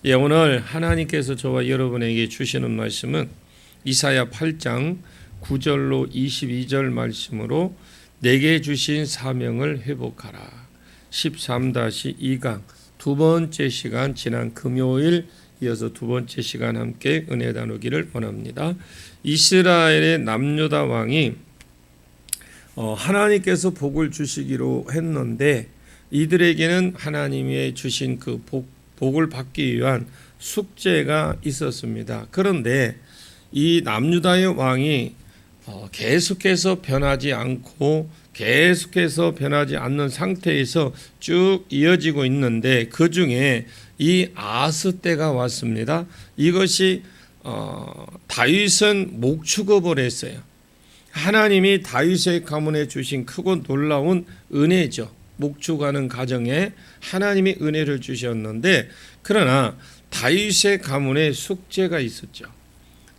오늘 하나님께서 저와 여러분에게 주시는 말씀은 이사야 8장 9절로 22절 말씀으로 내게 주신 사명을 회복하라. 13-2강 두 번째 시간, 지난 금요일 이어서 두 번째 시간 함께 은혜 나누기를 원합니다. 이스라엘의 남유다 왕이 하나님께서 복을 주시기로 했는데 이들에게는 하나님이 주신 그 복을 받기 위한 숙제가 있었습니다. 그런데 이 남유다의 왕이 계속해서 변하지 않고 계속해서 변하지 않는 상태에서 쭉 이어지고 있는데 그 중에 이 아스 때가 왔습니다. 이것이 다윗은 목축업을 했어요. 하나님이 다윗의 가문에 주신 크고 놀라운 은혜죠. 목축하는 가정에 하나님이 은혜를 주셨는데 그러나 다윗의 가문에 숙제가 있었죠.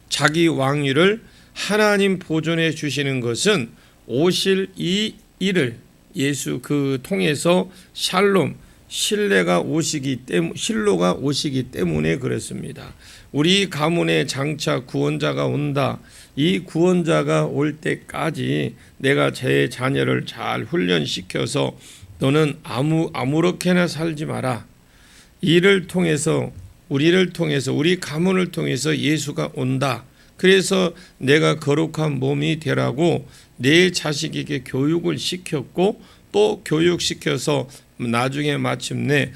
자기 왕위를 하나님 보존해 주시는 것은 오실 이 일을 예수 그 통해서 샬롬 신뢰가 실로가 오시기 때문에 그렇습니다. 우리 가문에 장차 구원자가 온다. 이 구원자가 올 때까지 내가 제 자녀를 잘 훈련시켜서 너는 아무렇게나 살지 마라. 이를 통해서 우리를 통해서 우리 가문을 통해서 예수가 온다. 그래서 내가 거룩한 몸이 되라고 내 자식에게 교육을 시켰고 또 교육시켜서 나중에 마침내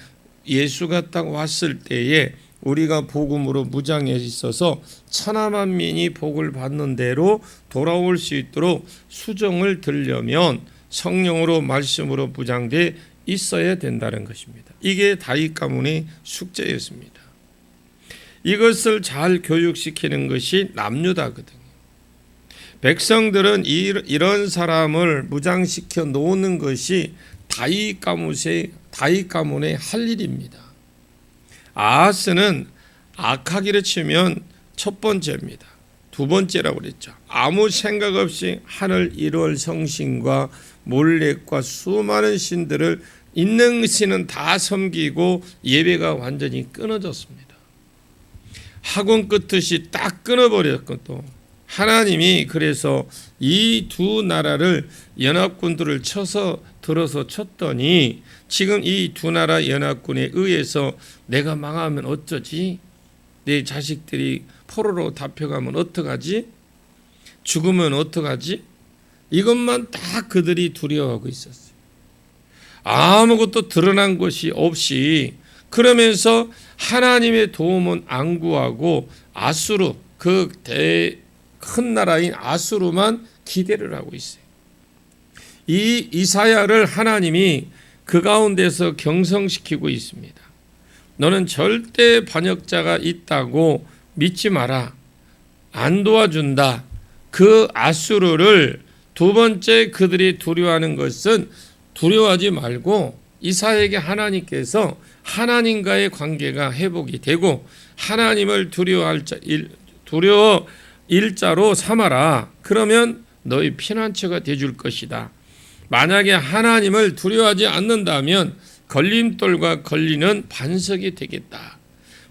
예수가 딱 왔을 때에 우리가 복음으로 무장해 있어서 천하만민이 복을 받는 대로 돌아올 수 있도록 수정을 들려면 성령으로 말씀으로 무장돼 있어야 된다는 것입니다. 이게 다윗 가문의 숙제였습니다. 이것을 잘 교육시키는 것이 남유다거든요. 백성들은 이런 사람을 무장시켜 놓는 것이 다윗 가문의 할 일입니다. 아하스는 악하기를 치면 첫 번째입니다. 두 번째라고 그랬죠. 아무 생각 없이 하늘 1월 성신과 몰렉과 수많은 신들을 있는 신은 다 섬기고 예배가 완전히 끊어졌습니다. 학원 끊듯이 딱 끊어버렸고 또 하나님이 그래서 이 두 나라를 연합군들을 들어서 쳤더니 지금 이 두 나라 연합군에 의해서 내가 망하면 어쩌지? 내 자식들이 포로로 잡혀가면 어떡하지? 죽으면 어떡하지? 이것만 다 그들이 두려워하고 있었어요. 아무것도 드러난 것이 없이 그러면서 하나님의 도움은 안 구하고 아수르 그 큰 나라인 아수르만 기대를 하고 있어요. 이 이사야를 하나님이 그 가운데서 경성시키고 있습니다. 너는 절대 반역자가 있다고 믿지 마라. 안 도와준다. 그 아수르를 두 번째 그들이 두려워하는 것은 두려워하지 말고 이사야에게 하나님께서 하나님과의 관계가 회복이 되고 하나님을 두려워 일자로 삼아라. 그러면 너희 피난처가 되줄 것이다. 만약에 하나님을 두려워하지 않는다면 걸림돌과 걸리는 반석이 되겠다.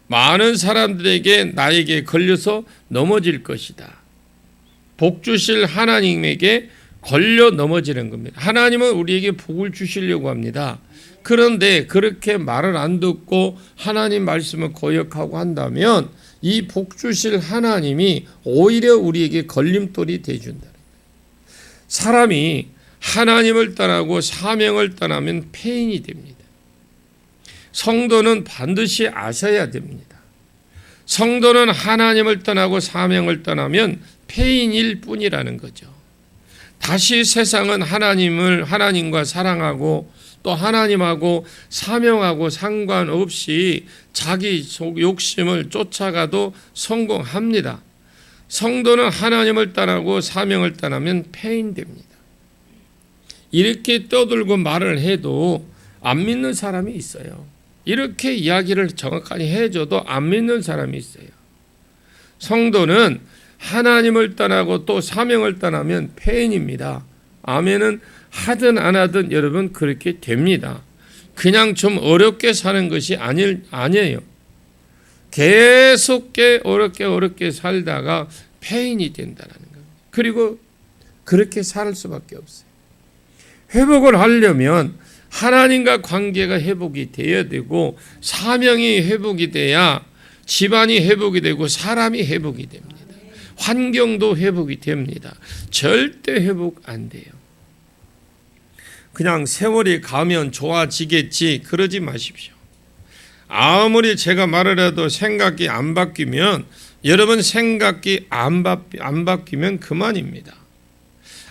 많은 사람들에게 나에게 걸려서 넘어질 것이다. 복 주실 하나님에게 걸려 넘어지는 겁니다. 하나님은 우리에게 복을 주시려고 합니다. 그런데 그렇게 말을 안 듣고 하나님 말씀을 거역하고 한다면 이 복 주실 하나님이 오히려 우리에게 걸림돌이 되어준다. 사람이 하나님을 떠나고 사명을 떠나면 폐인이 됩니다. 성도는 반드시 아셔야 됩니다. 성도는 하나님을 떠나고 사명을 떠나면 폐인일 뿐이라는 거죠. 다시 세상은 하나님과 사랑하고 또 하나님하고 사명하고 상관없이 자기 욕심을 쫓아가도 성공합니다. 성도는 하나님을 떠나고 사명을 떠나면 폐인됩니다. 이렇게 떠들고 말을 해도 안 믿는 사람이 있어요. 이렇게 이야기를 정확하게 해줘도 안 믿는 사람이 있어요. 성도는 하나님을 떠나고 또 사명을 떠나면 폐인입니다. 아멘은 하든 안 하든 여러분 그렇게 됩니다. 그냥 좀 어렵게 사는 것이 아니에요. 계속 어렵게 살다가 폐인이 된다는 겁니다. 그리고 그렇게 살 수밖에 없어요. 회복을 하려면 하나님과 관계가 회복이 되어야 되고 사명이 회복이 돼야 집안이 회복이 되고 사람이 회복이 됩니다. 환경도 회복이 됩니다. 절대 회복 안 돼요. 그냥 세월이 가면 좋아지겠지 그러지 마십시오. 아무리 제가 말을 해도 생각이 안 바뀌면 여러분 생각이 안 바뀌면 그만입니다.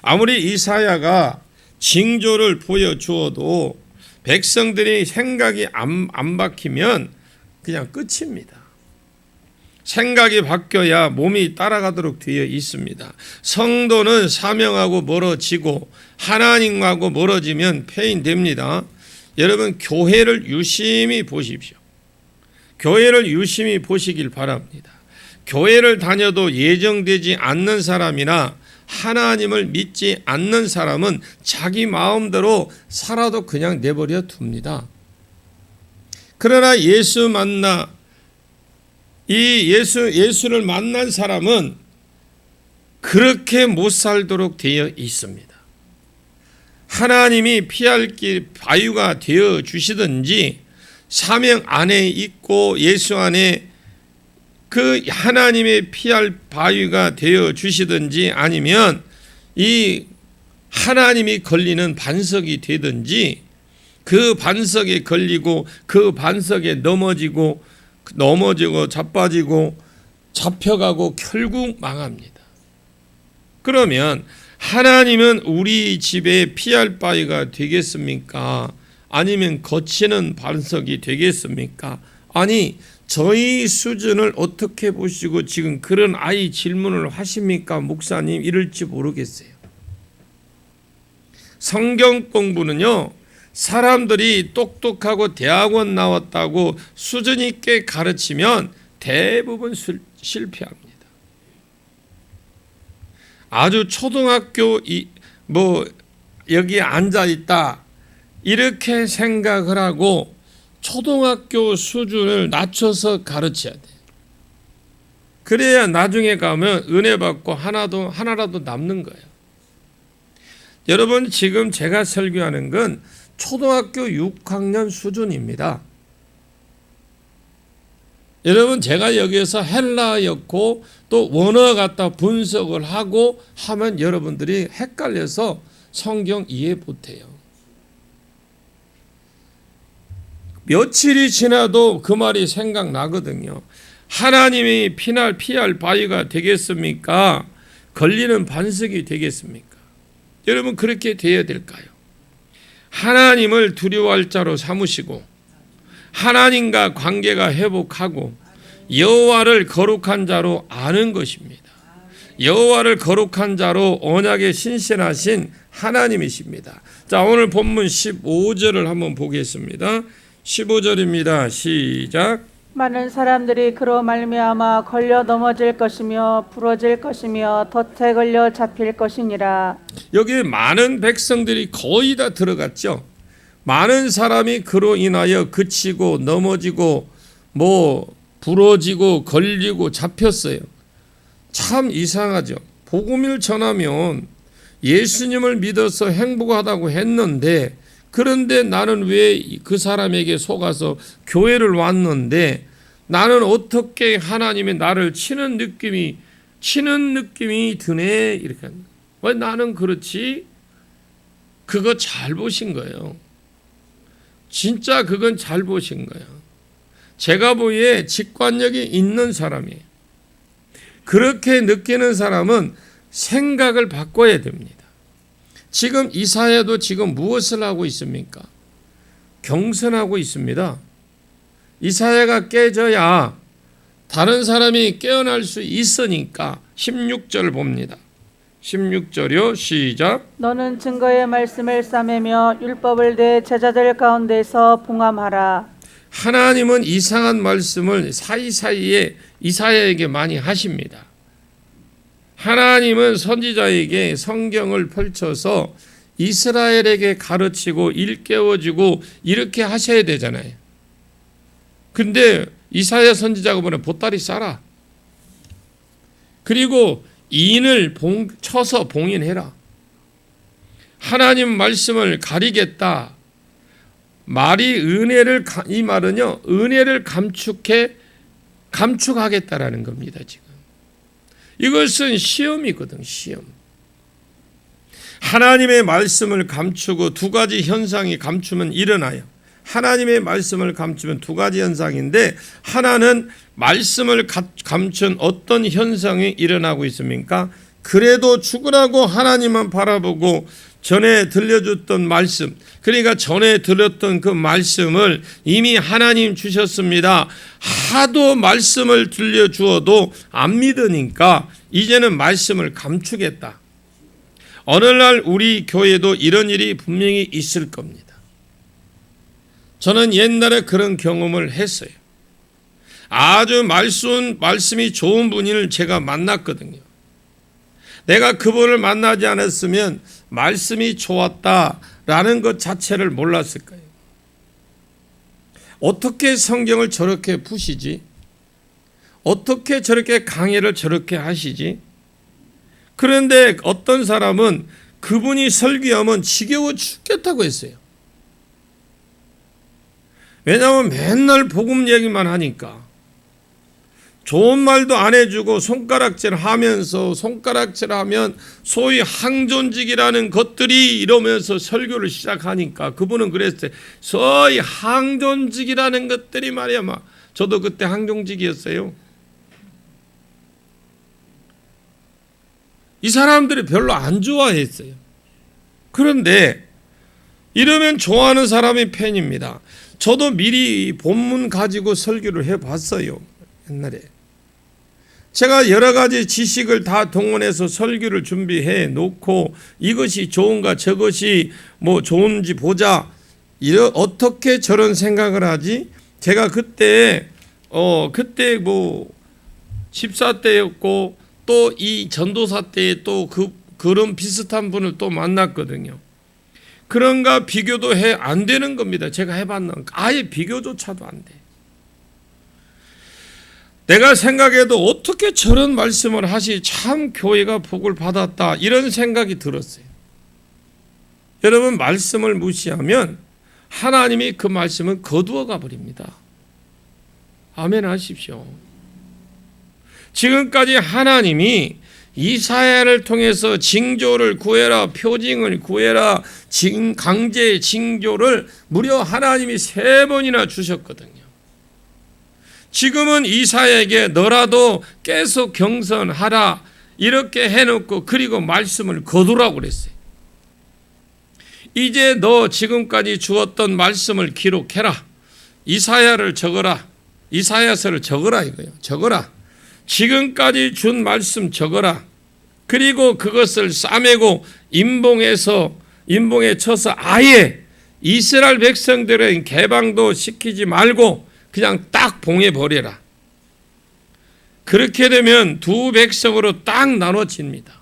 아무리 이사야가 징조를 보여주어도 백성들이 생각이 안 바뀌면 그냥 끝입니다. 생각이 바뀌어야 몸이 따라가도록 되어 있습니다. 성도는 사명하고 멀어지고 하나님하고 멀어지면 폐인됩니다. 여러분 교회를 유심히 보십시오. 교회를 유심히 보시길 바랍니다. 교회를 다녀도 예정되지 않는 사람이나 하나님을 믿지 않는 사람은 자기 마음대로 살아도 그냥 내버려 둡니다. 그러나 예수를 만난 사람은 그렇게 못 살도록 되어 있습니다. 하나님이 피할 길 바위가 되어 주시든지 사명 안에 있고 예수 안에 그 하나님의 피할 바위가 되어 주시든지 아니면 이 하나님이 걸리는 반석이 되든지 그 반석에 걸리고 그 반석에 넘어지고 자빠지고 잡혀가고 결국 망합니다. 그러면 하나님은 우리 집에 피할 바위가 되겠습니까? 아니면 거치는 반석이 되겠습니까? 아니 저희 수준을 어떻게 보시고 지금 그런 아이 질문을 하십니까? 목사님 이럴지 모르겠어요. 성경 공부는요 사람들이 똑똑하고 대학원 나왔다고 수준 있게 가르치면 대부분 실패합니다. 아주 초등학교 여기 앉아 있다 이렇게 생각을 하고 초등학교 수준을 낮춰서 가르쳐야 돼요. 그래야 나중에 가면 은혜 받고 하나라도 남는 거예요. 여러분 지금 제가 설교하는 건 초등학교 6학년 수준입니다. 여러분 제가 여기에서 헬라였고 또 원어 갖다 분석을 하고 하면 여러분들이 헷갈려서 성경 이해 못해요. 며칠이 지나도 그 말이 생각나거든요. 하나님이 피할 바위가 되겠습니까? 걸리는 반석이 되겠습니까? 여러분 그렇게 되어야 될까요? 하나님을 두려워할 자로 삼으시고 하나님과 관계가 회복하고 여호와를 거룩한 자로 아는 것입니다. 여호와를 거룩한 자로 언약에 신실하신 하나님이십니다. 자, 오늘 본문 15절을 한번 보겠습니다. 15절입니다. 시작. 많은 사람들이 그로 말미암아 걸려 넘어질 것이며 부러질 것이며 덫에 걸려 잡힐 것이니라. 여기 많은 백성들이 거의 다 들어갔죠. 많은 사람이 그로 인하여 그치고 넘어지고 부러지고 걸리고 잡혔어요. 참 이상하죠. 복음을 전하면 예수님을 믿어서 행복하다고 했는데 그런데 나는 왜 그 사람에게 속아서 교회를 왔는데 나는 어떻게 하나님이 나를 치는 느낌이 드네 이렇게. 왜 나는 그렇지? 그거 잘 보신 거예요. 진짜 그건 잘 보신 거예요. 제가 보기에 직관력이 있는 사람이에요. 그렇게 느끼는 사람은 생각을 바꿔야 됩니다. 지금 이사야도 지금 무엇을 하고 있습니까? 경선하고 있습니다. 이사야가 깨져야 다른 사람이 깨어날 수 있으니까 16절 봅니다. 16절이요. 시작. 너는 증거의 말씀을 싸매며 율법을 내 제자들 가운데서 봉함하라. 하나님은 이상한 말씀을 사이사이에 이사야에게 많이 하십니다. 하나님은 선지자에게 성경을 펼쳐서 이스라엘에게 가르치고 일깨워주고 이렇게 하셔야 되잖아요. 근데 이사야 선지자가 보내 보따리 싸라. 그리고 인을 쳐서 봉인해라. 하나님 말씀을 가리겠다. 말이 이 말은요, 은혜를 감축하겠다라는 겁니다, 지금. 이것은 시험이거든, 시험. 하나님의 말씀을 감추고 두 가지 현상이 감추면 일어나요. 하나님의 말씀을 감추면 두 가지 현상인데, 하나는 말씀을 감춘 어떤 현상이 일어나고 있습니까? 그래도 죽으라고 하나님만 바라보고 전에 들려줬던 말씀, 그러니까 전에 들었던 그 말씀을 이미 하나님 주셨습니다. 하도 말씀을 들려주어도 안 믿으니까 이제는 말씀을 감추겠다. 어느 날 우리 교회도 이런 일이 분명히 있을 겁니다. 저는 옛날에 그런 경험을 했어요. 아주 말씀이 좋은 분을 제가 만났거든요. 내가 그분을 만나지 않았으면 말씀이 좋았다라는 것 자체를 몰랐을 거예요. 어떻게 성경을 저렇게 푸시지? 어떻게 저렇게 강의를 저렇게 하시지? 그런데 어떤 사람은 그분이 설교하면 지겨워 죽겠다고 했어요. 왜냐하면 맨날 복음 얘기만 하니까. 좋은 말도 안 해주고 손가락질하면 소위 항존직이라는 것들이 이러면서 설교를 시작하니까 그분은 그랬어요. 소위 항존직이라는 것들이 말이야, 저도 그때 항존직이었어요. 이 사람들이 별로 안 좋아했어요. 그런데 이러면 좋아하는 사람이 팬입니다. 저도 미리 본문 가지고 설교를 해봤어요, 옛날에. 제가 여러 가지 지식을 다 동원해서 설교를 준비해 놓고 이것이 좋은가 저것이 좋은지 보자. 어떻게 저런 생각을 하지? 제가 그때 집사 때였고 또 이 전도사 때에 또 그런 비슷한 분을 또 만났거든요. 그런가 비교도 안 되는 겁니다. 제가 해봤는데 아예 비교조차도 안 돼. 내가 생각해도 어떻게 저런 말씀을 하시, 참 교회가 복을 받았다, 이런 생각이 들었어요. 여러분, 말씀을 무시하면 하나님이 그 말씀을 거두어 가버립니다. 아멘 하십시오. 지금까지 하나님이 이사야를 통해서 징조를 구해라, 표징을 구해라, 강제 징조를 무려 하나님이 3번이나 주셨거든요. 지금은 이사야에게 너라도 계속 경선하라 이렇게 해놓고 그리고 말씀을 거두라고 그랬어요. 이제 너 지금까지 주었던 말씀을 기록해라. 이사야를 적어라. 이사야서를 적어라 이거예요. 적어라. 지금까지 준 말씀 적어라. 그리고 그것을 싸매고 인봉에 쳐서 아예 이스라엘 백성들의 개방도 시키지 말고 그냥 딱 봉해버려라. 그렇게 되면 두 백성으로 딱 나눠집니다.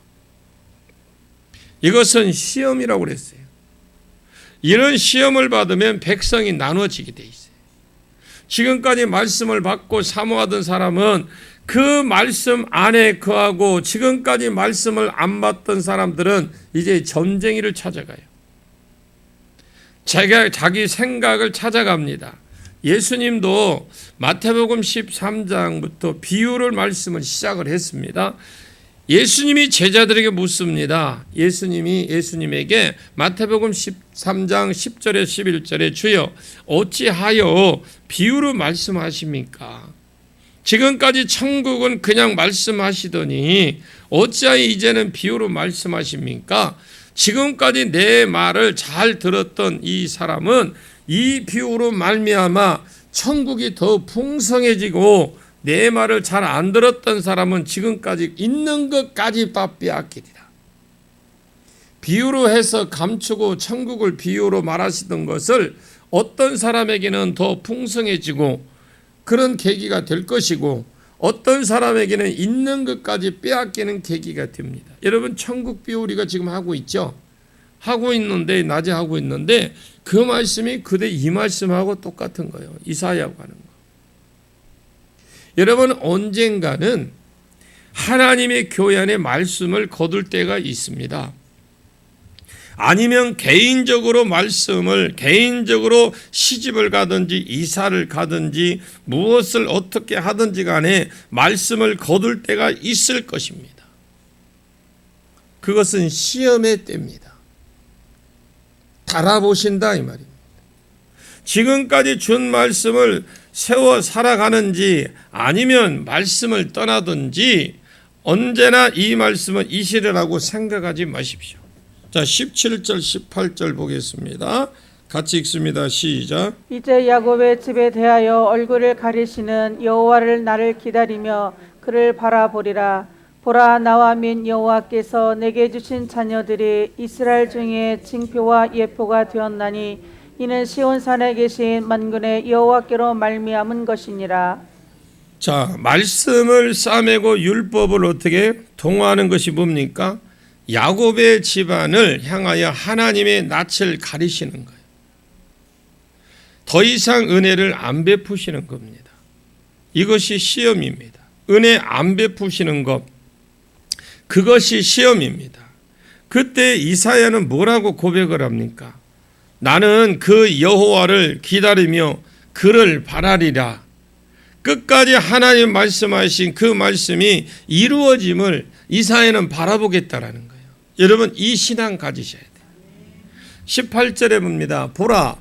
이것은 시험이라고 그랬어요. 이런 시험을 받으면 백성이 나눠지게 돼 있어요. 지금까지 말씀을 받고 사모하던 사람은 그 말씀 안에 거하고 지금까지 말씀을 안 받던 사람들은 이제 점쟁이를 찾아가요. 자기 생각을 찾아갑니다. 예수님도 마태복음 13장부터 비유를 말씀을 시작을 했습니다. 예수님이 제자들에게 묻습니다. 예수님에게 마태복음 13장 10절에 11절에 주여 어찌하여 비유로 말씀하십니까? 지금까지 천국은 그냥 말씀하시더니 어찌하여 이제는 비유로 말씀하십니까? 지금까지 내 말을 잘 들었던 이 사람은 이 비유로 말미암아 천국이 더 풍성해지고 내 말을 잘 안 들었던 사람은 지금까지 있는 것까지 다 빼앗기리라. 비유로 해서 감추고 천국을 비유로 말하시던 것을 어떤 사람에게는 더 풍성해지고 그런 계기가 될 것이고 어떤 사람에게는 있는 것까지 빼앗기는 계기가 됩니다. 여러분, 천국 비유 우리가 지금 하고 있죠? 낮에 하고 있는데 그 말씀이 그대 이 말씀하고 똑같은 거예요. 이사야하고 하는 거. 여러분, 언젠가는 하나님의 교회 안에 말씀을 거둘 때가 있습니다. 아니면 개인적으로 개인적으로 시집을 가든지 이사를 가든지 무엇을 어떻게 하든지 간에 말씀을 거둘 때가 있을 것입니다. 그것은 시험의 때입니다. 달아보신다 이 말입니다. 지금까지 준 말씀을 세워 살아가는지 아니면 말씀을 떠나든지 언제나 이 말씀은 이시라고 생각하지 마십시오. 자, 17절 18절 보겠습니다. 같이 읽습니다. 시작. 이제 야곱의 집에 대하여 얼굴을 가리시는 여호와를 나를 기다리며 그를 바라보리라. 보라, 나와 및 여호와께서 내게 주신 자녀들이 이스라엘 중에 징표와 예표가 되었나니 이는 시온산에 계신 만군의 여호와께로 말미암은 것이니라. 자, 말씀을 싸매고 율법을 어떻게 통하는 것이 뭡니까? 야곱의 집안을 향하여 하나님의 낯을 가리시는 거예요. 더 이상 은혜를 안 베푸시는 겁니다. 이것이 시험입니다. 은혜 안 베푸시는 것, 그것이 시험입니다. 그때 이사야는 뭐라고 고백을 합니까? 나는 그 여호와를 기다리며 그를 바라리라. 끝까지 하나님 말씀하신 그 말씀이 이루어짐을 이사야는 바라보겠다라는 거예요. 여러분, 이 신앙 가지셔야 돼요. 18절에 봅니다. 보라,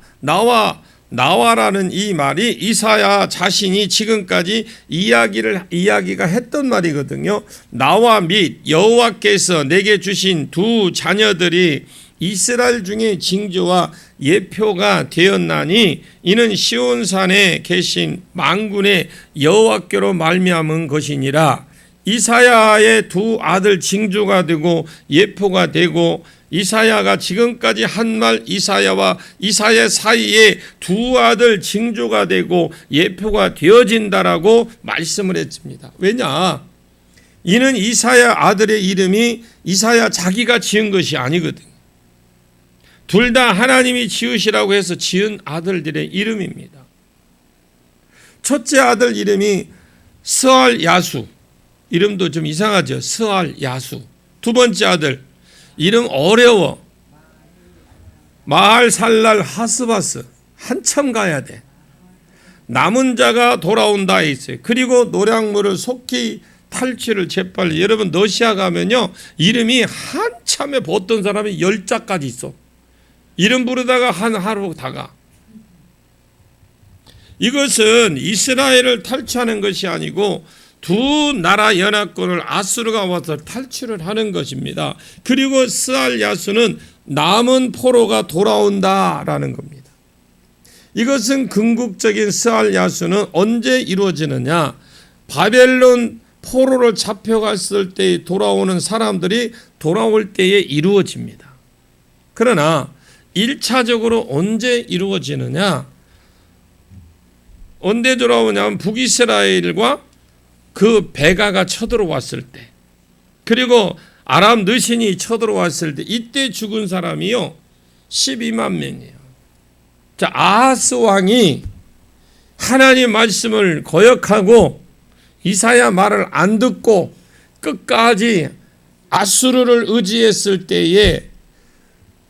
나와라는 이 말이 이사야 자신이 지금까지 이야기가 했던 말이거든요. 나와 및 여호와께서 내게 주신 두 자녀들이 이스라엘 중에 징조와 예표가 되었나니 이는 시온산에 계신 만군의 여호와께로 말미암은 것이니라. 이사야의 두 아들 징조가 되고 예표가 되고 이사야가 지금까지 한 말 이사야와 이사야 사이에 두 아들 징조가 되고 예표가 되어진다라고 말씀을 했습니다. 왜냐? 이는 이사야 아들의 이름이 이사야 자기가 지은 것이 아니거든요. 둘 다 하나님이 지으시라고 해서 지은 아들들의 이름입니다. 첫째 아들 이름이 스알 야수, 이름도 좀 이상하죠. 스알 야수. 두 번째 아들 이름 어려워. 마할 살랄 하스바스. 한참 가야 돼. 남은 자가 돌아온다 있어요. 그리고 노량물을 속히 탈취를 재빨리. 여러분, 러시아 가면요 이름이 한참에 벗던 사람이 10자까지 있어. 이름 부르다가 한 하루 다가. 이것은 이스라엘을 탈취하는 것이 아니고 두 나라 연합군을 아수르가 와서 탈취를 하는 것입니다. 그리고 스알 야수는 남은 포로가 돌아온다라는 겁니다. 이것은 궁극적인 스알 야수는 언제 이루어지느냐? 바벨론 포로로 잡혀갔을 때 돌아오는 사람들이 돌아올 때에 이루어집니다. 그러나 1차적으로 언제 이루어지느냐? 언제 돌아오냐면 북이스라엘과 그 베가가 쳐들어왔을 때, 그리고 아람 느신이 쳐들어왔을 때, 이때 죽은 사람이요 12만 명이에요. 자, 아하스 왕이 하나님 말씀을 거역하고 이사야 말을 안 듣고 끝까지 아수르를 의지했을 때에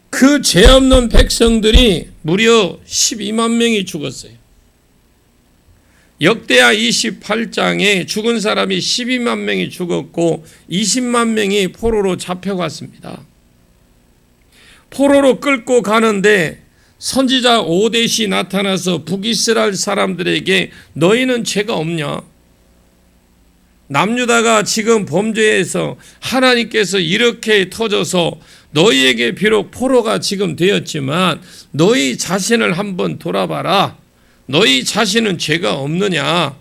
그 죄 없는 백성들이 무려 12만 명이 죽었어요. 역대하 28장에 죽은 사람이 12만 명이 죽었고 20만 명이 포로로 잡혀갔습니다. 포로로 끌고 가는데 선지자 오뎃이 나타나서 북이스라엘 사람들에게 너희는 죄가 없냐? 남유다가 지금 범죄해서 하나님께서 이렇게 터져서 너희에게 비록 포로가 지금 되었지만 너희 자신을 한번 돌아봐라. 너희 자신은 죄가 없느냐?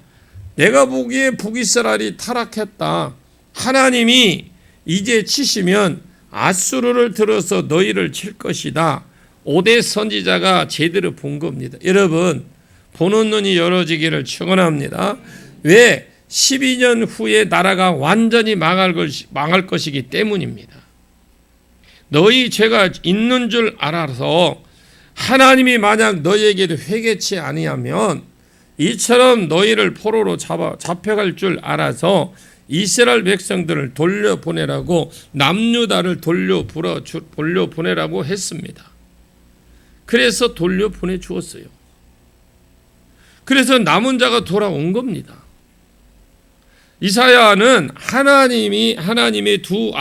내가 보기에 북이스라엘이 타락했다. 하나님이 이제 치시면 아수르를 들어서 너희를 칠 것이다. 오뎃 선지자가 제대로 본 겁니다. 여러분, 보는 눈이 열어지기를 축원합니다. 왜? 12년 후에 나라가 완전히 망할 것이기 때문입니다. 너희 죄가 있는 줄 알아서 하나님이 만약 너희에게도 회개치 아니하면 이처럼 너희를 포로로 잡혀갈 줄 알아서 이스라엘 백성들을 돌려보내라고 남유다를 돌려보내라고 했습니다. 그래서 돌려보내 주었어요. 그래서 남은 자가 돌아온 겁니다. 이사야는 하나님의 두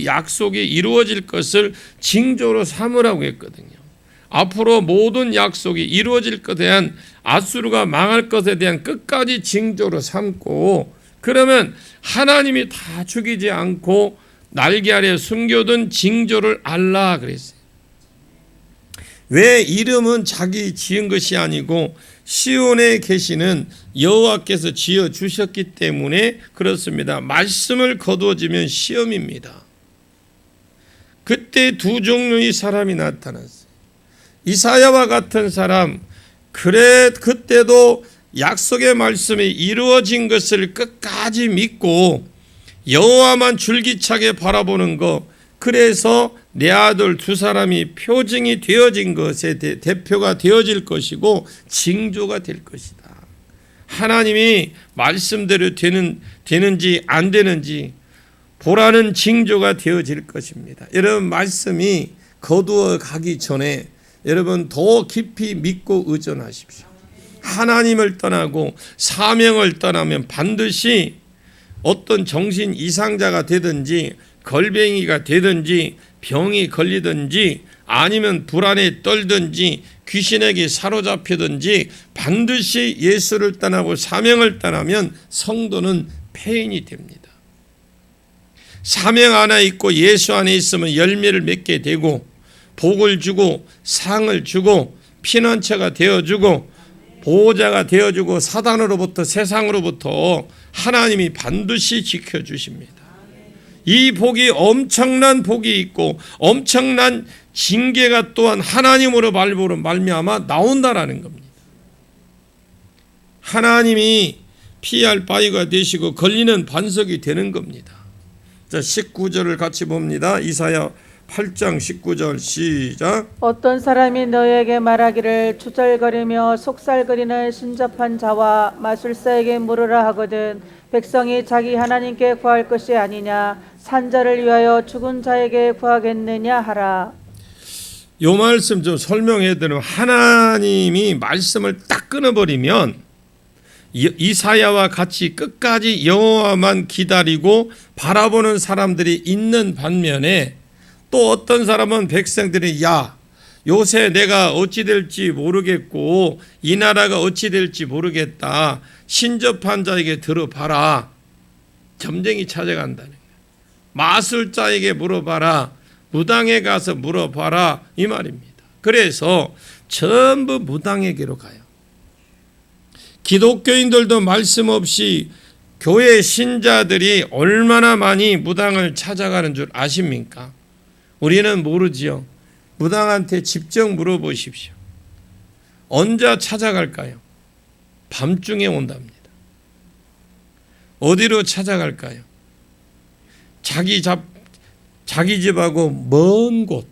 약속이 이루어질 것을 징조로 삼으라고 했거든요. 앞으로 모든 약속이 이루어질 것에 대한 아수르가 망할 것에 대한 끝까지 징조로 삼고, 그러면 하나님이 다 죽이지 않고 날개 아래 숨겨둔 징조를 알라 그랬어요. 왜 이름은 자기 지은 것이 아니고 시온에 계시는 여호와께서 지어 주셨기 때문에 그렇습니다. 말씀을 거두어지면 시험입니다. 그때 두 종류의 사람이 나타났어요. 이사야와 같은 사람, 그때도 약속의 말씀이 이루어진 것을 끝까지 믿고 여호와만 줄기차게 바라보는 것, 그래서 내 아들 두 사람이 표징이 되어진 것에 대표가 되어질 것이고 징조가 될 것이다. 하나님이 말씀대로 되는지 안 되는지 보라는 징조가 되어질 것입니다. 여러분, 말씀이 거두어 가기 전에 여러분 더 깊이 믿고 의존하십시오. 하나님을 떠나고 사명을 떠나면 반드시 어떤 정신 이상자가 되든지 걸뱅이가 되든지 병이 걸리든지 아니면 불안에 떨든지 귀신에게 사로잡히든지 반드시 예수를 떠나고 사명을 떠나면 성도는 폐인이 됩니다. 사명 안에 있고 예수 안에 있으면 열매를 맺게 되고 복을 주고 상을 주고 피난처가 되어주고 보호자가 되어주고 사단으로부터 세상으로부터 하나님이 반드시 지켜주십니다. 이 복이 엄청난 복이 있고 엄청난 징계가 또한 하나님으로 말미암아 나온다라는 겁니다. 하나님이 피할 바위가 되시고 걸리는 반석이 되는 겁니다. 자, 19절을 같이 봅니다. 이사야 8장 19절 시작. 어떤 사람이 너에게 말하기를 주절거리며 속살거리는 신접한 자와 마술사에게 물으라 하거든 백성이 자기 하나님께 구할 것이 아니냐 산자를 위하여 죽은 자에게 구하겠느냐 하라. 요 말씀 좀 설명해 드리면, 하나님이 말씀을 딱 끊어버리면 이사야와 같이 끝까지 여호와만 기다리고 바라보는 사람들이 있는 반면에 또 어떤 사람은 백성들이 야 요새 내가 어찌 될지 모르겠고 이 나라가 어찌 될지 모르겠다, 신접한 자에게 들어봐라. 점쟁이 찾아간다는 거예요. 마술자에게 물어봐라, 무당에 가서 물어봐라, 이 말입니다. 그래서 전부 무당에게로 가요. 기독교인들도 말씀 없이 교회 신자들이 얼마나 많이 무당을 찾아가는 줄 아십니까? 우리는 모르지요. 무당한테 직접 물어보십시오. 언제 찾아갈까요? 밤중에 온답니다. 어디로 찾아갈까요? 자기 집하고 먼 곳.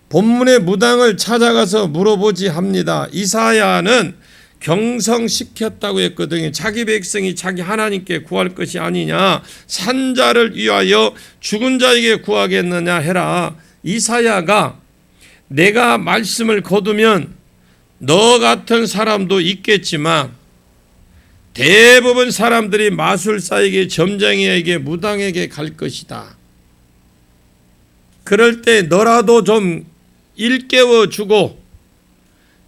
본문의 무당을 찾아가서 물어보지 합니다. 이사야는 경성시켰다고 했거든요. 자기 백성이 자기 하나님께 구할 것이 아니냐, 산자를 위하여 죽은 자에게 구하겠느냐 해라. 이사야가 내가 말씀을 거두면 너 같은 사람도 있겠지만 대부분 사람들이 마술사에게, 점쟁이에게, 무당에게 갈 것이다. 그럴 때 너라도 좀 일깨워 주고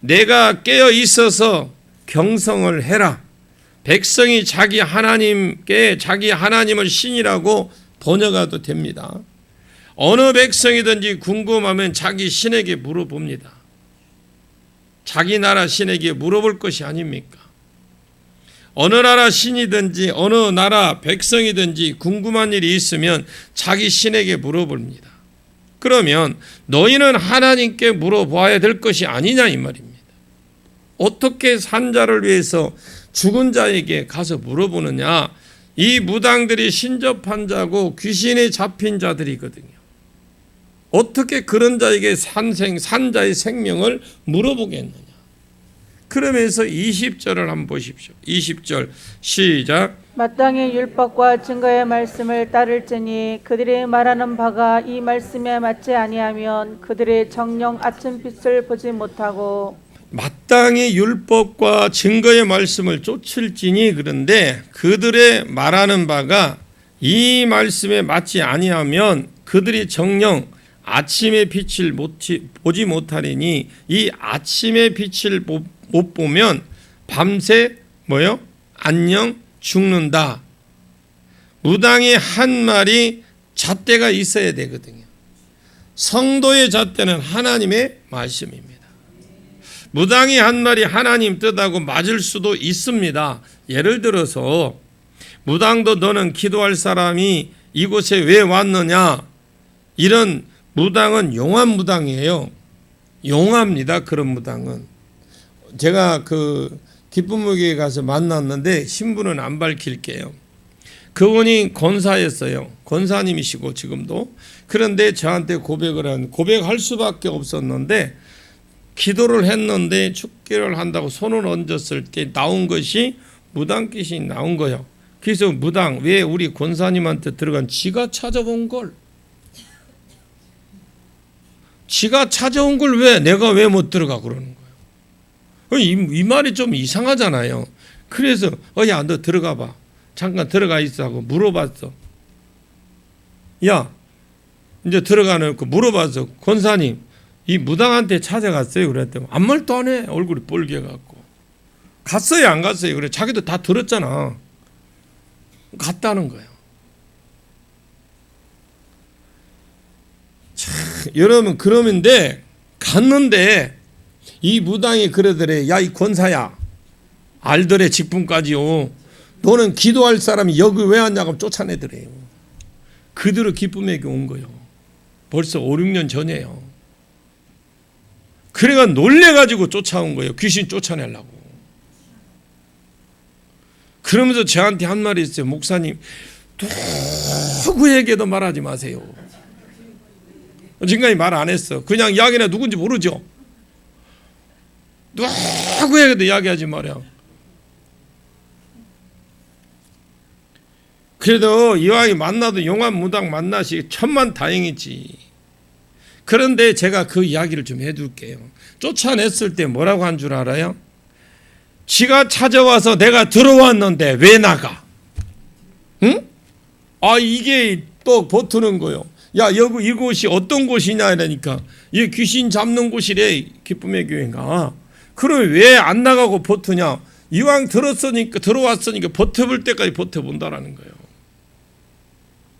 내가 깨어 있어서 경성을 해라. 백성이 자기 하나님께 자기 하나님을 신이라고 번역해도 됩니다. 어느 백성이든지 궁금하면 자기 신에게 물어봅니다. 자기 나라 신에게 물어볼 것이 아닙니까? 어느 나라 신이든지 어느 나라 백성이든지 궁금한 일이 있으면 자기 신에게 물어봅니다. 그러면 너희는 하나님께 물어봐야 될 것이 아니냐 이 말입니다. 어떻게 산자를 위해서 죽은 자에게 가서 물어보느냐. 이 무당들이 신접한 자고 귀신에 잡힌 자들이거든요. 어떻게 그런 자에게 산자의 생명을 물어보겠느냐. 그러면서 20절을 한번 보십시오. 20절 시작. 마땅히 율법과 증거의 말씀을 따를지니 그들이 말하는 바가 이 말씀에 맞지 아니하면 그들의 정령 아침빛을 보지 못하고 마땅히 율법과 증거의 말씀을 쫓을지니, 그런데 그들의 말하는 바가 이 말씀에 맞지 아니하면 그들이 정녕 아침의 빛을 보지 못하리니, 이 아침의 빛을 못 보면 밤새 뭐요? 안녕 죽는다. 무당이 한 말이 잣대가 있어야 되거든요. 성도의 잣대는 하나님의 말씀입니다. 무당이 한 말이 하나님 뜻하고 맞을 수도 있습니다. 예를 들어서 무당도 너는 기도할 사람이 이곳에 왜 왔느냐, 이런 무당은 용한 무당이에요. 용합니다. 그런 무당은. 제가 그 기쁨무교에 가서 만났는데 신분은 안 밝힐게요. 그분이 권사였어요. 권사님이시고 지금도. 그런데 저한테 고백할 수밖에 없었는데, 기도를 했는데 축기를 한다고 손을 얹었을 때 나온 것이 무당 귀신이 나온 거예요. 그래서 무당, 왜 우리 권사님한테 들어간, 지가 찾아온 걸. 지가 찾아온 걸 왜 내가 왜 못 들어가 그러는 거예요. 이 말이 좀 이상하잖아요. 그래서 야, 너 들어가 봐. 잠깐 들어가 있어 하고 물어봤어. 야, 이제 들어가놓고 물어봤어. 권사님, 이 무당한테 찾아갔어요. 그랬더니 아무 말도 안 해. 얼굴이 뻘개갖고. 갔어요, 안 갔어요? 그래, 자기도 다 들었잖아. 갔다는 거예요. 참, 여러분, 그러는데 갔는데 이 무당이 그러더래. 야, 이 권사야, 알더래. 직분까지요. 너는 기도할 사람이 여기 왜 왔냐고 쫓아내더래요. 그대로 기쁨에게 온 거예요. 벌써 5, 6년 전이에요. 그래가 놀래가지고 쫓아온 거예요. 귀신 쫓아내려고. 그러면서 저한테 한 말이 있어요. 목사님, 누구에게도 말하지 마세요. 지금까지 말 안 했어. 그냥 이야기나 누군지 모르죠. 누구에게도 이야기하지 말아요. 그래도 이왕이 만나도 용한 무당 만나시 천만 다행이지. 그런데 제가 그 이야기를 좀 해둘게요. 쫓아냈을 때 뭐라고 한 줄 알아요? 지가 찾아와서 내가 들어왔는데 왜 나가? 응? 아, 이게 또 버티는 거요. 야, 여기 이곳이 어떤 곳이냐 이러니까 이 귀신 잡는 곳이래. 기쁨의 교회가. 그럼 왜 안 나가고 버티냐? 이왕 들어왔으니까 버텨볼 때까지 버텨본다라는 거예요.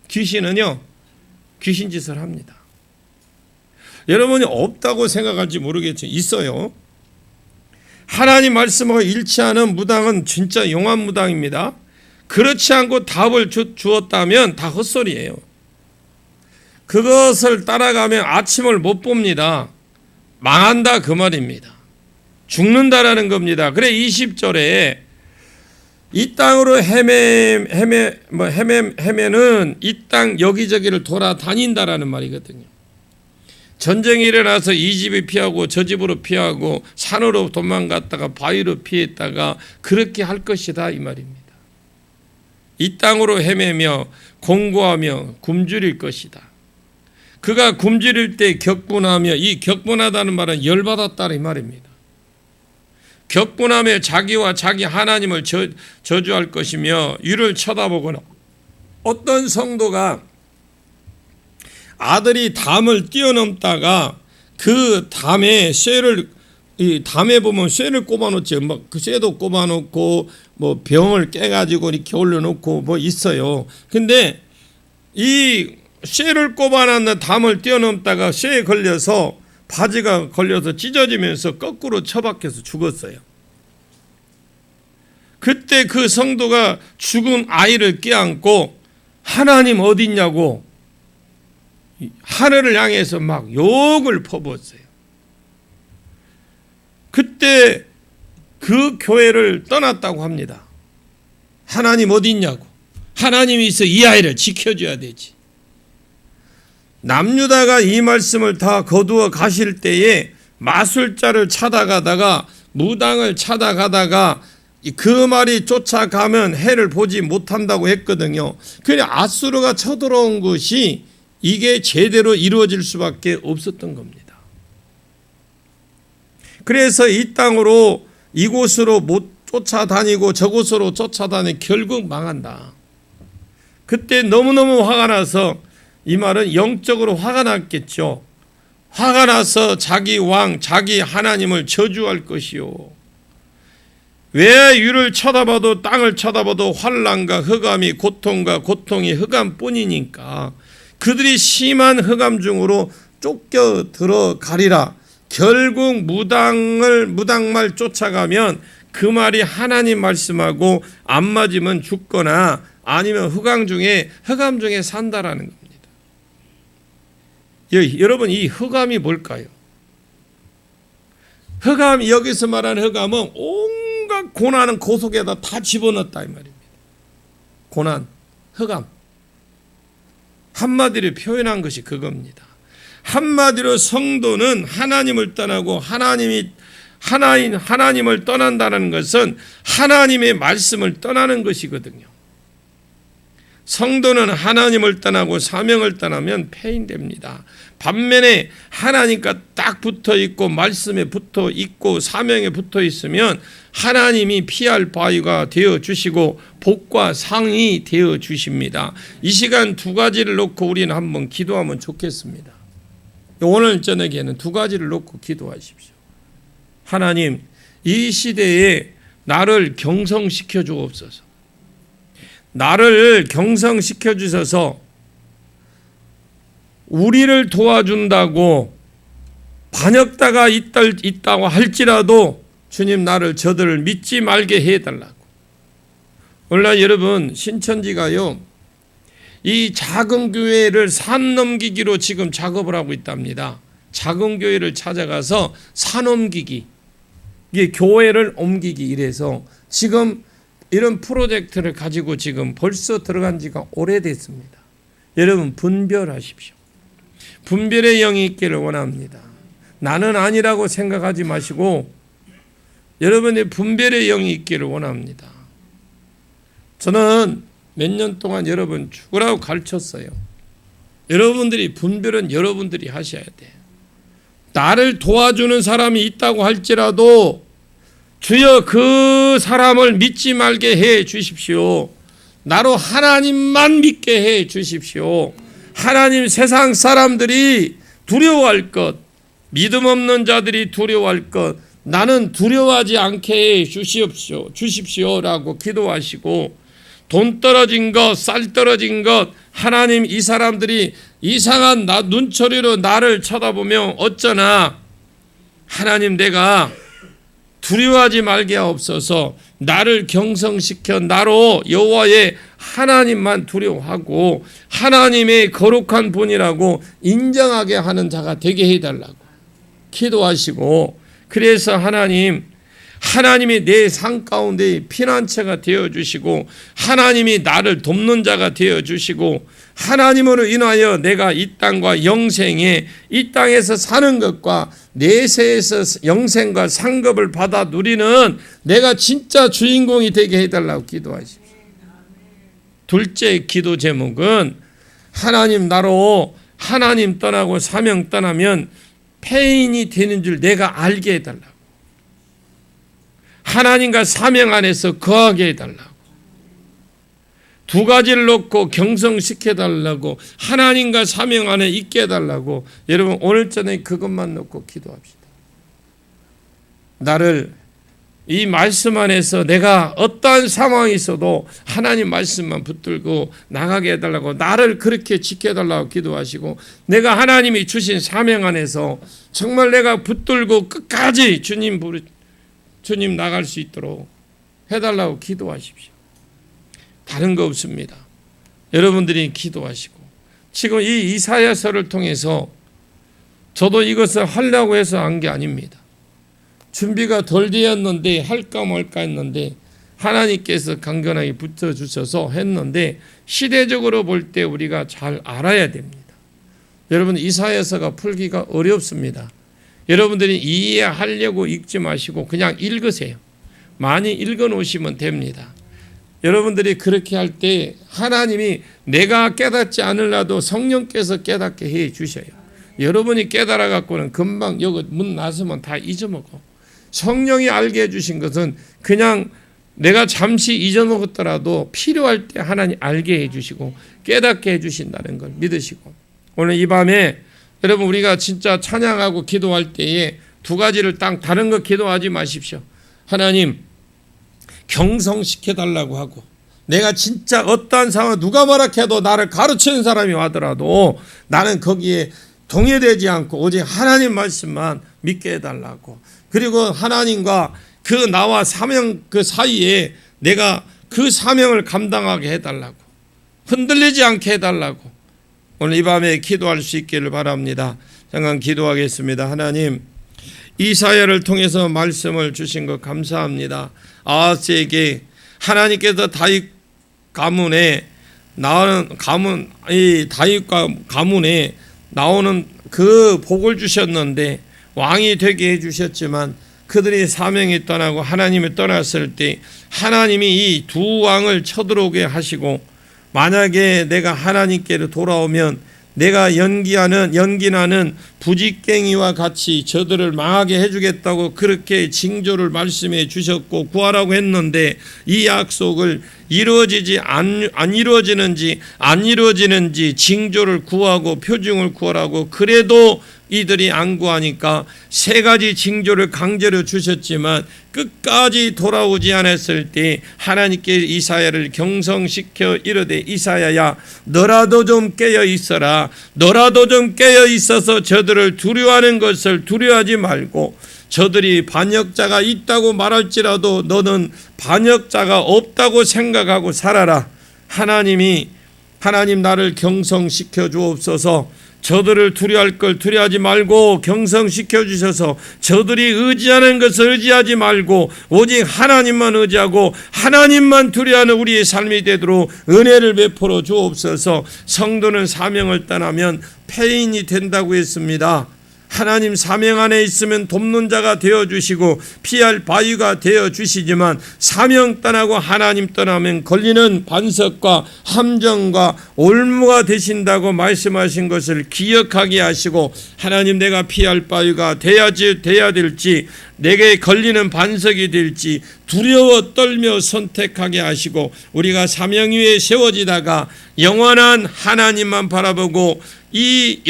귀신은요, 귀신 짓을 합니다. 여러분이 없다고 생각할지 모르겠지만 있어요. 하나님 말씀하고 일치하는 무당은 진짜 용한 무당입니다. 그렇지 않고 답을 주었다면 다 헛소리예요. 그것을 따라가면 아침을 못 봅니다. 망한다 그 말입니다. 죽는다라는 겁니다. 그래 20절에 이 땅으로 헤매는 이 땅 여기저기를 돌아다닌다라는 말이거든요. 전쟁이 일어나서 이 집이 피하고 저 집으로 피하고 산으로 도망갔다가 바위로 피했다가 그렇게 할 것이다 이 말입니다. 이 땅으로 헤매며 공고하며 굶주릴 것이다. 그가 굶주릴 때 격분하며, 이 격분하다는 말은 열받았다 이 말입니다. 격분하며 자기와 자기 하나님을 저주할 것이며 유를 쳐다보거나, 어떤 성도가 아들이 담을 뛰어넘다가 그 담에 이 담에 보면 쇠를 꼽아놓죠. 막 그 쇠도 꼽아놓고 뭐 병을 깨가지고 이렇게 올려놓고 뭐 있어요. 근데 이 쇠를 꼽아놨는 담을 뛰어넘다가 쇠에 걸려서 바지가 걸려서 찢어지면서 거꾸로 처박혀서 죽었어요. 그때 그 성도가 죽은 아이를 껴안고 하나님 어디 있냐고 하늘을 향해서 막 욕을 퍼부었어요. 그때 그 교회를 떠났다고 합니다. 하나님 어디 있냐고. 하나님이 있어 이 아이를 지켜줘야 되지. 남유다가 이 말씀을 다 거두어 가실 때에 마술자를 찾아가다가 무당을 찾아가다가 그 말이 쫓아가면 해를 보지 못한다고 했거든요. 그냥 아수르가 쳐들어온 것이 이게 제대로 이루어질 수밖에 없었던 겁니다. 그래서 이 땅으로 이곳으로 못 쫓아다니고 저곳으로 쫓아다니 결국 망한다. 그때 너무너무 화가 나서, 이 말은 영적으로 화가 났겠죠. 화가 나서 자기 왕, 자기 하나님을 저주할 것이요. 왜 위를 쳐다봐도 땅을 쳐다봐도 환난과 흑암이 고통과 고통이 흑암뿐이니까 그들이 심한 흑암 중으로 쫓겨 들어가리라. 결국 무당말 쫓아가면 그 말이 하나님 말씀하고 안 맞으면 죽거나 아니면 흑암 중에 산다라는 겁니다. 여러분, 이 흑암이 뭘까요? 흑암, 여기서 말하는 흑암은 온갖 고난은 그 속에다 다 집어넣었다 이 말입니다. 고난, 흑암. 한마디로 표현한 것이 그겁니다. 한마디로 성도는 하나님을 떠나고 하나님을 떠난다는 것은 하나님의 말씀을 떠나는 것이거든요. 성도는 하나님을 떠나고 사명을 떠나면 폐인됩니다. 반면에 하나님과 딱 붙어 있고 말씀에 붙어 있고 사명에 붙어 있으면 하나님이 피할 바위가 되어 주시고 복과 상이 되어 주십니다. 이 시간 두 가지를 놓고 우리는 한번 기도하면 좋겠습니다. 오늘 저녁에는 두 가지를 놓고 기도하십시오. 하나님, 이 시대에 나를 경성시켜 주옵소서. 나를 경성시켜 주셔서 우리를 도와준다고 반역다가 있다고 할지라도 주님, 나를 저들을 믿지 말게 해달라고. 오늘날 여러분, 신천지가요, 이 작은 교회를 산 넘기기로 지금 작업을 하고 있답니다. 작은 교회를 찾아가서 산 옮기기, 이게 교회를 옮기기, 이래서 지금 이런 프로젝트를 가지고 지금 벌써 들어간 지가 오래됐습니다. 여러분, 분별하십시오. 분별의 영이 있기를 원합니다. 나는 아니라고 생각하지 마시고 여러분의 분별의 영이 있기를 원합니다. 저는 몇 년 동안 여러분 죽으라고 가르쳤어요. 여러분들이 분별은 여러분들이 하셔야 돼요. 나를 도와주는 사람이 있다고 할지라도 주여 그 사람을 믿지 말게 해 주십시오. 나로 하나님만 믿게 해 주십시오. 하나님, 세상 사람들이 두려워할 것, 믿음 없는 자들이 두려워할 것, 나는 두려워하지 않게 해 주십시오라고 기도하시고, 돈 떨어진 것, 쌀 떨어진 것, 하나님, 이 사람들이 이상한 눈초리로 나를 쳐다보며 어쩌나 하나님, 내가 두려워하지 말게 하옵소서. 나를 경성시켜 나로 여호와의 하나님만 두려워하고 하나님의 거룩한 분이라고 인정하게 하는 자가 되게 해달라고 기도하시고, 그래서 하나님이 내 삶 가운데 피난처가 되어주시고 하나님이 나를 돕는 자가 되어주시고 하나님으로 인하여 내가 이 땅과 영생에, 이 땅에서 사는 것과 내세에서 영생과 상급을 받아 누리는 내가 진짜 주인공이 되게 해달라고 기도하십시오. 둘째 기도 제목은 하나님, 나로 하나님 떠나고 사명 떠나면 폐인이 되는 줄 내가 알게 해달라고. 하나님과 사명 안에서 거하게 해달라고. 두 가지를 놓고 경성시켜달라고, 하나님과 사명 안에 있게 해달라고. 여러분, 오늘 저녁에 그것만 놓고 기도합시다. 나를 이 말씀 안에서 내가 어떠한 상황이 있어도 하나님 말씀만 붙들고 나가게 해달라고, 나를 그렇게 지켜달라고 기도하시고, 내가 하나님이 주신 사명 안에서 정말 내가 붙들고 끝까지 주님 나갈 수 있도록 해달라고 기도하십시오. 다른 거 없습니다. 여러분들이 기도하시고, 지금 이 이사야서를 통해서 저도 이것을 하려고 해서 한 게 아닙니다. 준비가 덜 되었는데 할까 말까 했는데 하나님께서 강건하게 붙여주셔서 했는데, 시대적으로 볼 때 우리가 잘 알아야 됩니다. 여러분 이사야서가 풀기가 어렵습니다. 여러분들이 이해하려고 읽지 마시고 그냥 읽으세요. 많이 읽어 놓으시면 됩니다. 여러분들이 그렇게 할 때 하나님이 내가 깨닫지 않으려도 성령께서 깨닫게 해 주셔요. 여러분이 깨달아 갖고는 금방 여기 문 나서면 다 잊어먹어. 성령이 알게 해주신 것은 그냥 내가 잠시 잊어먹었더라도 필요할 때 하나님 알게 해주시고 깨닫게 해주신다는 걸 믿으시고, 오늘 이 밤에 여러분 우리가 진짜 찬양하고 기도할 때에 두 가지를 딱 다른 거 기도하지 마십시오. 하나님 경성시켜 달라고 하고, 내가 진짜 어떠한 상황 누가 뭐라 해도 나를 가르치는 사람이 와더라도 나는 거기에 동의되지 않고 오직 하나님 말씀만 믿게 해달라고, 그리고 하나님과 그 나와 사명 그 사이에 내가 그 사명을 감당하게 해달라고, 흔들리지 않게 해달라고 오늘 이 밤에 기도할 수 있기를 바랍니다. 잠깐 기도하겠습니다. 하나님, 이사야를 통해서 말씀을 주신 것 감사합니다. 아하스에게 하나님께서 다윗 가문에 나오는 가문, 이 다윗과 가문에 나오는 그 복을 주셨는데 왕이 되게 해주셨지만 그들이 사명이 떠나고 하나님이 떠났을 때 하나님이 이 두 왕을 쳐들어오게 하시고, 만약에 내가 하나님께로 돌아오면 내가 연기나는 부직갱이와 같이 저들을 망하게 해주겠다고 그렇게 징조를 말씀해 주셨고 구하라고 했는데, 이 약속을 이루어지지 안 이루어지는지 징조를 구하고 표징을 구하라고 그래도 이들이 안 구하니까 세 가지 징조를 강제로 주셨지만 끝까지 돌아오지 않았을 때 하나님께 이사야를 경성시켜 이르되, 이사야야 너라도 좀 깨어 있어라. 너라도 좀 깨어 있어서 저들을 두려워하는 것을 두려워하지 말고, 저들이 반역자가 있다고 말할지라도 너는 반역자가 없다고 생각하고 살아라. 하나님 나를 경성시켜 주옵소서. 저들을 두려워할 걸 두려워하지 말고 경성시켜 주셔서 저들이 의지하는 것을 의지하지 말고 오직 하나님만 의지하고 하나님만 두려워하는 우리의 삶이 되도록 은혜를 베풀어 주옵소서. 성도는 사명을 떠나면 폐인이 된다고 했습니다. 하나님 사명 안에 있으면 돕는 자가 되어주시고 피할 바위가 되어주시지만 사명 떠나고 하나님 떠나면 걸리는 반석과 함정과 올무가 되신다고 말씀하신 것을 기억하게 하시고, 하나님 내가 피할 바위가 돼야 될지 내게 걸리는 반석이 될지 두려워 떨며 선택하게 하시고, 우리가 사명 위에 세워지다가 영원한 하나님만 바라보고 이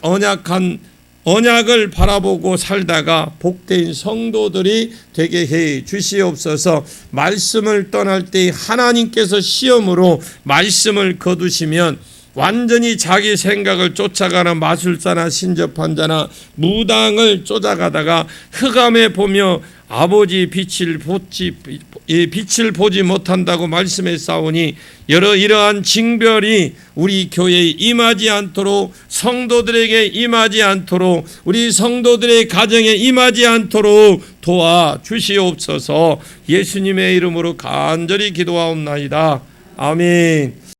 언약한 언약을 바라보고 살다가 복된 성도들이 되게 해 주시옵소서. 말씀을 떠날 때 하나님께서 시험으로 말씀을 거두시면 완전히 자기 생각을 쫓아가는 마술사나 신접한자나 무당을 쫓아가다가 흑암에 보며 아버지 빛을 보지 못한다고 말씀했사오니, 이러한 징별이 우리 교회에 임하지 않도록, 성도들에게 임하지 않도록, 우리 성도들의 가정에 임하지 않도록 도와주시옵소서. 예수님의 이름으로 간절히 기도하옵나이다. 아멘.